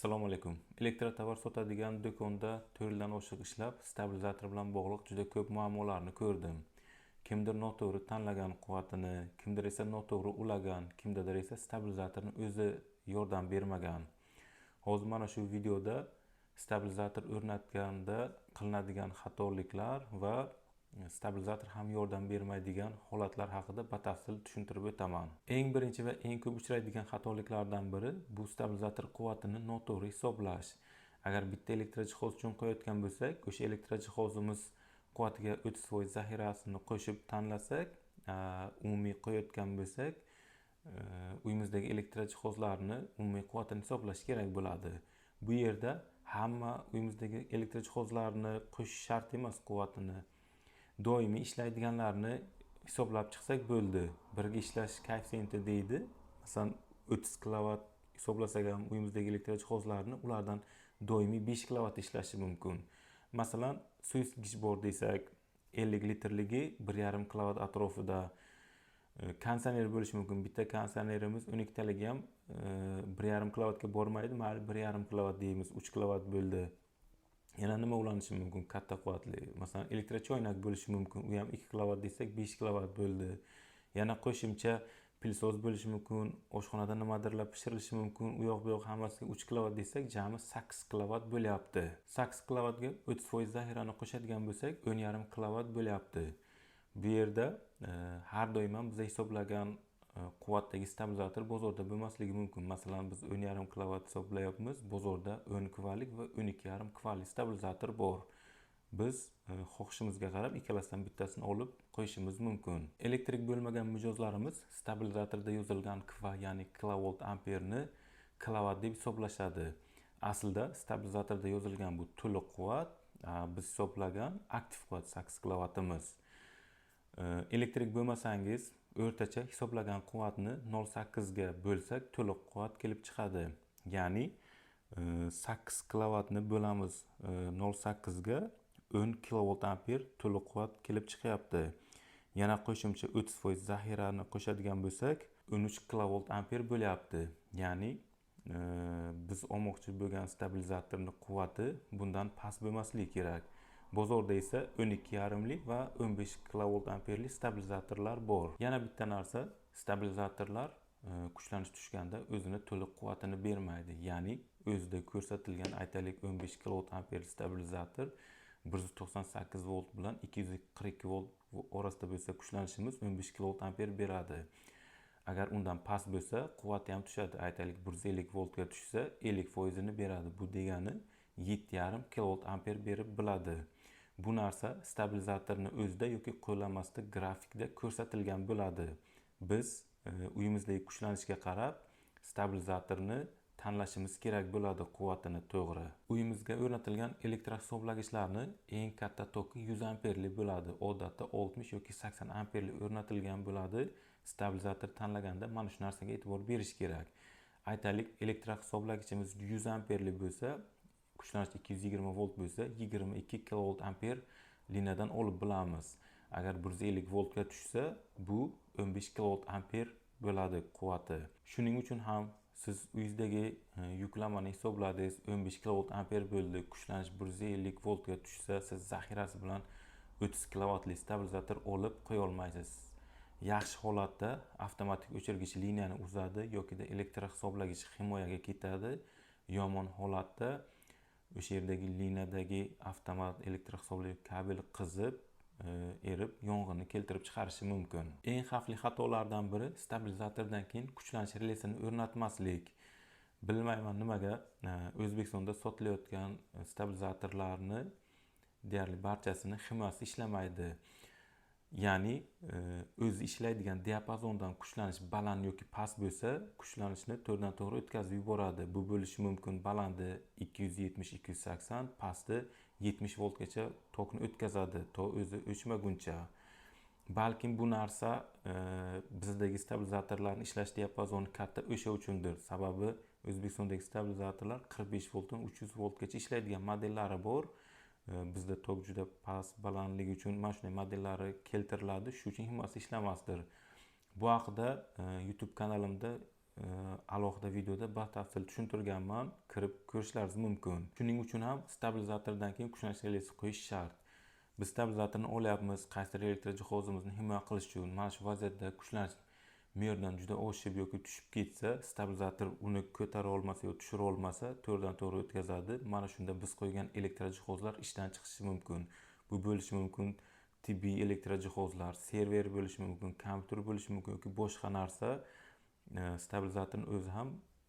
Assalomu alaykum. Elektrotovar sotadigan do'konda 4 yildan oshiq ishlab, stabilizator bilan bog'liq juda ko'p muammolarni ko'rdim. Kimdir noto'g'ri tanlagan quvvatini, kimdir esa noto'g'ri ulagan, kimdadir esa stabilizatorni o'zi yordam bermagan. Hozir mana shu videoda stabilizator o'rnatganda qilinadigan xatoliklar va stabilizator ham yordam bermaydigan holatlar haqida batafsil tushuntirib o'taman. Eng birinchi va eng ko'p uchraydigan xatoliklardan biri bu stabilizator quvvatini noto'g'ri hisoblash. Agar bitta elektrojihoz uchun qo'yayotgan bo'lsak, o'sha elektrojihozimiz quvvatiga 30% zaxirasini qo'shib tanlasak, umumiy qo'yayotgan bo'lsak, uyimizdagi elektrojihozlarni umumiy quvvatini hisoblash kerak bo'ladi. Bu yerda hamma uyimizdagi elektrojihozlarni qo'shish shart emas quvvatini. Doimiy ishlaydiganlarni hisoblab chiqsak bo'ldi. Birga ishlash koeffitsiyenti deydi. Masalan, 30 kilovat hisoblasak ham uyimizdagi elektrojihozlarni ulardan doimiy 5 kilovat ishlashi mumkin. Masalan, suv isitgich bor desak, 50 litrligi 1,5 kilovat atrofida. Konditsioner bo'lishi mumkin. Bitta konditsionerimiz 12 taligi ham 1,5 kilovatga bormaydi. Mayli 1,5 kilovat deymiz, 3 kilovat bo'ldi. Yana nima ulanishi mumkin? Katta quvvatli. Masalan, elektrochoynak bo'lishi mumkin. U ham 2 kilovat desak 5 kilovat bo'ldi. Yana qo'shimcha pilsoz bo'lishi mumkin. Oshxonada nimadirlar pishirilishi mumkin. U yoq bu yoq hammasiga 3 kilovat desak, jami 8 kilovat bo'lyapti. 8 kilovatga 30% zaxirani qo'shadigan bo'lsak, 10,5 kilovat bo'lyapti. Bu yerda har doim ham biz hisoblagan quvvatdagi stabilizator bozorda bo'lmasligi mumkin. Masalan, biz 10,5 kilovat hisoblayapmiz. Bozorda 10 kVlik va 12,5 kVlik stabilizator bor. Biz xohishimizga qarab ikkalasidan bittasini olib qo'yishimiz mumkin. Elektrik bo'lmagan mijozlarimiz stabilizatorda yozilgan kV, ya'ni kilovolt amperni kilovat deb hisoblashadi. Aslida stabilizatorda yozilgan bu to'liq quvvat, biz hisoblagan aktiv quvvat 8 kilovatimiz. Elektrik bo'lmasangiz, o'rtacha hisoblagan quvvatni 0,8 ga bo'lsak, to'liq quvvat kelib chiqadi. Ya'ni 8 kilovatni bo'lamiz 0,8 ga 10 kilovolt amper to'liq quvvat kelib chiqyapti. Yana qo'shimcha 30% zaxirani qo'shadigan bo'lsak, 13 kilovolt amper bo'lyapti. Ya'ni biz olmoqchi bo'lgan stabilizatorning quvvati bundan past bo'lmasligi kerak. Bozorda esa 12,5 lik va 15 kilovolt amperli stabilizatorlar bor. Yana bitta narsa, stabilizatorlar kuchlanish tushganda o'zini to'liq quvvatini bermaydi. Ya'ni o'zida ko'rsatilgan aytaylik 15 kilovolt amperli stabilizator 198 volt bilan 242 volt orasida bo'lsa, kuchlanishimiz 15 kilovolt amper beradi. Agar undan past bo'lsa, quvvati ham tushadi. Aytaylik 150 voltga tushsa, 50% ni beradi. Bu degani 7,5 kilovolt amper berib biladi. Bu narsa stabilizatorni o'zida yoki qo'llanmasida grafikda ko'rsatilgan bo'ladi. Biz uyimizdagi kuchlanishga qarab stabilizatorni tanlashimiz kerak bo'ladi quvvatini to'g'ri. Uyimizga o'rnatilgan elektrohisoblagichlarni eng katta toki 100 amperli bo'ladi. Odatda 60 yoki 80 amperli o'rnatilgan bo'ladi. Stabilizator tanlaganda mana shu narsaga e'tibor berish kerak. Aytaylik, elektrohisoblagichimiz 100 amperli bo'lsa, kuchlanish 220 volt bo'lsa, 22 kilovolt amper liniyadan olib bilamiz. Agar 150 voltga tushsa, bu 15 kilovolt amper bo'ladi quvvati. Shuning uchun ham siz uyingizdagi yuklamani hisobladingiz, 15 kilovolt amper bo'ldi, kuchlanish 150 voltga tushsa, siz zaxirasi bilan 30 kilovatli stabilizator olib qo'ya olmaysiz. Yaxshi holatda avtomatik o'chirgich liniyani uzadi yoki da elektrohisoblagich himoyaga ketadi. Yomon holatda o'sha yerdagi liniyadagi avtomat elektrohisoblagich kabel qizib, erib, yong'inni keltirib chiqarishi mumkin. Eng xavfli xatolardan biri stabilizatordan keyin kuchlanish relesini o'rnatmaslik. Bilmayman nimaga O'zbekistonda sotilayotgan stabilizatorlarni deyarli barchasini himoyasi ishlamaydi. Ya'ni o'zi ishlaydigan diapazondan kuchlanish baland yoki past bo'lsa, kuchlanishni to'g'ridan to'g'ri o'tkazib yuboradi. Bu bo'lishi mumkin balandi 270-280, pasti 70 voltgacha tokni o'tkazadi, to o'zi o'chmaguncha. Balkim bu narsa bizdagi stabilizatorlarning ishlash diapazoni katta o'sha uchundir. Sababi O'zbekistondagi stabilizatorlar 45 voltdan 300 voltgacha ishlaydigan modellari bor. Bizda tok juda past balandligi uchun mana shunday modellari keltiriladi, shu uchun himoyasi ishlamasdir. Bu haqida YouTube kanalimda alohida videoda batafsil tushuntirganman, kirib ko'rishlaringiz mumkin. Shuning uchun ham stabilizatordan keyin kuchlanish relasi qo'yish shart. Biz stabilizatorni olyapmiz, qaysidir elektr jihozimizni himoya qilish uchun. Mana shu vaziyatda kuchlanish me'yordan juda oshib yoki tushib ketsa, stabilizator uni ko'tara olmasa yoki tushira olmasa, to'g'ridan to'g'ri o'tkazadi. Mana shunda biz qo'ygan elektr jihozlar ishdan chiqishi mumkin. Bu bo'lishi mumkin tibbiy elektr jihozlar, server bo'lishi mumkin, kompyuter bo'lishi mumkin yoki boshqa narsa. Stabilizatorning o'zi ham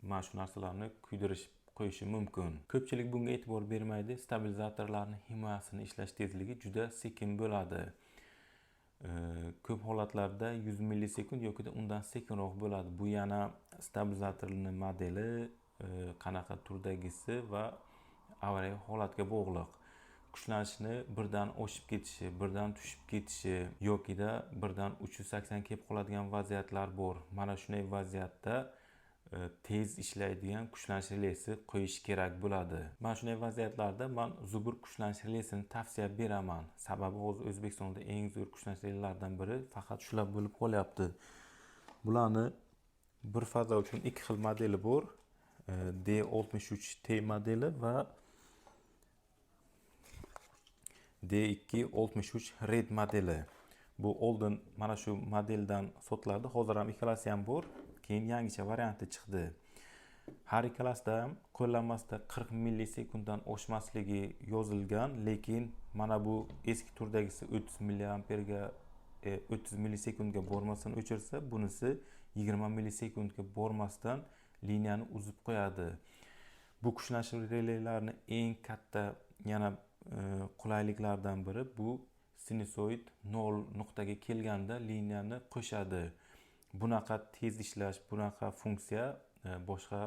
mana shu narsalarni kuydirish qo'yishi mumkin. Ko'pchilik bunga e'tibor bermaydi. Stabilizatorlarning himoyasini ishlash tezligi juda sekin bo'ladi. Ko'p holatlarda 100 millisekund yoki undan sekinroq bo'ladi. Bu yana stabilizatorning modeli, qanaqa turdagisi va avariya holatga bog'liq. Kuchlanishni birdan oshib ketishi, birdan tushib ketishi yokida birdan 380 kelib qoladigan vaziyatlar bor. Mana shunday vaziyatda tez ishlaydigan kuchlanish relasi qo'yish kerak bo'ladi. Mana shunday vaziyatlarda men zubur kuchlanish relasini tavsiya beraman. Sababi hozir O'zbekistonda eng zo'r kuchlanish relalaridan biri faqat shular bo'lib qolyapti. Bularni bir faza uchun ikki xil modeli bor. D63T modeli va D263 Red modeli. Bu oldin mana shu modeldan sotiladi. Hozir ham ikkalasi ham bor. Keyin yangicha varianti chiqdi. Har ikkalasida ham qo'llanmasida 40 millisekunddan oshmasligi yozilgan, lekin mana bu eski turdagisi 30 milliamperga 30 millisekundga bormasdan o'chirsa, bunisi 20 millisekundga bormasdan liniyani uzib qo'yadi. Bu kuchlanish relaylarni eng katta yana qulayliklardan biri bu sinusoid 0 nuqtaga kelganda liniyani qo'shadi. Bunaqa tez ishlash, bunaqa funksiya boshqa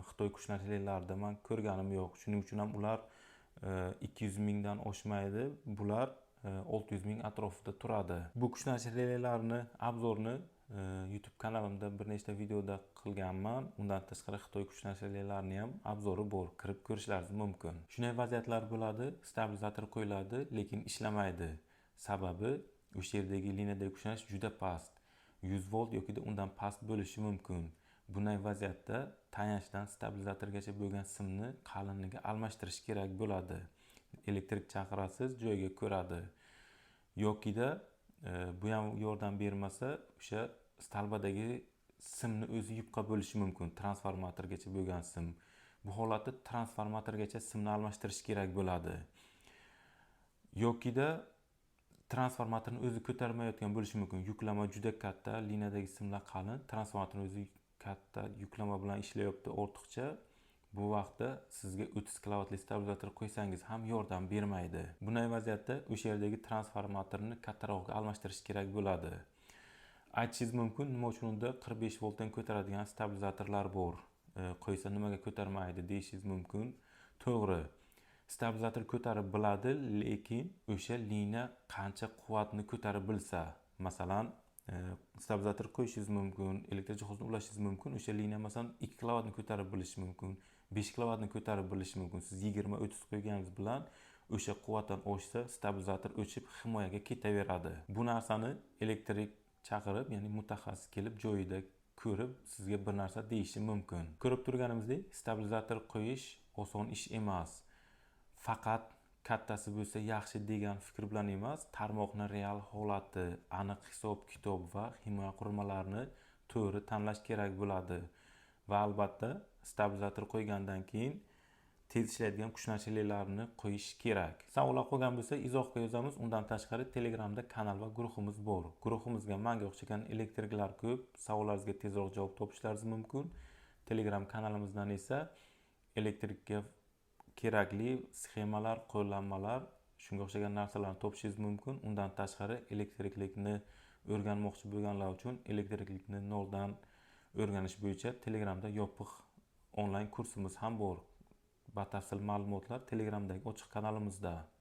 Xitoy kuchlanish relaylarida men ko'rganim yo'q. Shuning uchun ham ular 200 mingdan oshmaydi. Bular 600 ming atrofida turadi. Bu kuchlanish relaylarini obzorini YouTube kanalimda bir nechta videoda qilganman. Undan tashqari Xitoy kuchlanish relaylarini ham obzori bor. Kirib ko'rishlaringiz mumkin. Shunday vaziyatlar bo'ladi, stabilizator qo'yiladi, lekin ishlamaydi. Sababi o'sha yerdagi liniyadagi kuchlanish juda past. 100 volt yoki undan past bo'lishi mumkin. Bunday vaziyatda tayanchdan stabilizatorgacha bo'lgan simni qalinligiga almashtirish kerak bo'ladi. Elektrik chaqirasiz, joyiga ko'radi. Yokida bu ham yordam bermasa, o'sha stolbadagi simni o'zi yupqa bo'lishi mumkin, transformatorgacha bo'lgan sim. Bu holatda transformatorgacha simni almashtirish kerak bo'ladi. Yokida transformatorni o'zi ko'tarmayotgan bo'lishi mumkin. Yuklama juda katta, liniyadagi simlar qalin, transformatorning o'zi katta yuklama bilan ishlayapti ortiqcha. Bu vaqtda sizga 30 kilovatli stabilizator qo'ysangiz ham yordam bermaydi. Bunday vaziyatda o'sha yerdagi transformatorni kattarog'iga almashtirish kerak bo'ladi. Aytishingiz mumkin, nima uchun unda 45 voltdan ko'taradigan stabilizatorlar bor? Qo'ysa nimaga ko'tarmaydi deyishingiz mumkin. To'g'ri. Stabilizator ko'tarib biladi, lekin o'sha liniya qancha quvvatni ko'tarib bilsa, masalan, stabilizator qo'yishingiz mumkin, elektr jihozni ulashingiz mumkin. O'sha liniya masalan 2 kilovatni ko'tarib bilishi mumkin, 5 kilovatni ko'tarib bilishi mumkin. Siz 20-30 qo'yganingiz bilan o'sha quvvatdan oshsa, stabilizator o'chib himoyaga ketaveradi. Bu narsani elektrik chaqirib, ya'ni mutaxassis kelib joyida ko'rib, sizga bir narsa deyishi mumkin. Ko'rib turganimizdek, stabilizator qo'yish oson ish emas. Faqat kattasi bo'lsa yaxshi degan fikr bilan emas, tarmoqning real holati, aniq hisob-kitob va himoya qurilmalarini to'g'ri tanlash kerak bo'ladi. Va albatta, stabilizator qo'ygandan keyin tez ishlaydigan kuchlanish relaylarini qo'yish kerak. Savollar qolgan bo'lsa, izohga yozamiz. Undan tashqari Telegramda kanal va guruhimiz bor. Guruhimizga menga o'xshagan elektriklar ko'p. Savollaringizga tezroq javob topishlaringiz mumkin. Telegram kanalimizdan esa elektrikka kerakli sxemalar, qo'llanmalar, shunga o'xshagan narsalarni topishingiz mumkin. Undan tashqari elektriklikni o'rganmoqchi bo'lganlar uchun elektriklikni noldan o'rganish bo'yicha Telegramda yopiq onlayn kursimiz ham bor. Batafsil ma'lumotlar Telegramdagi ochiq kanalimizda.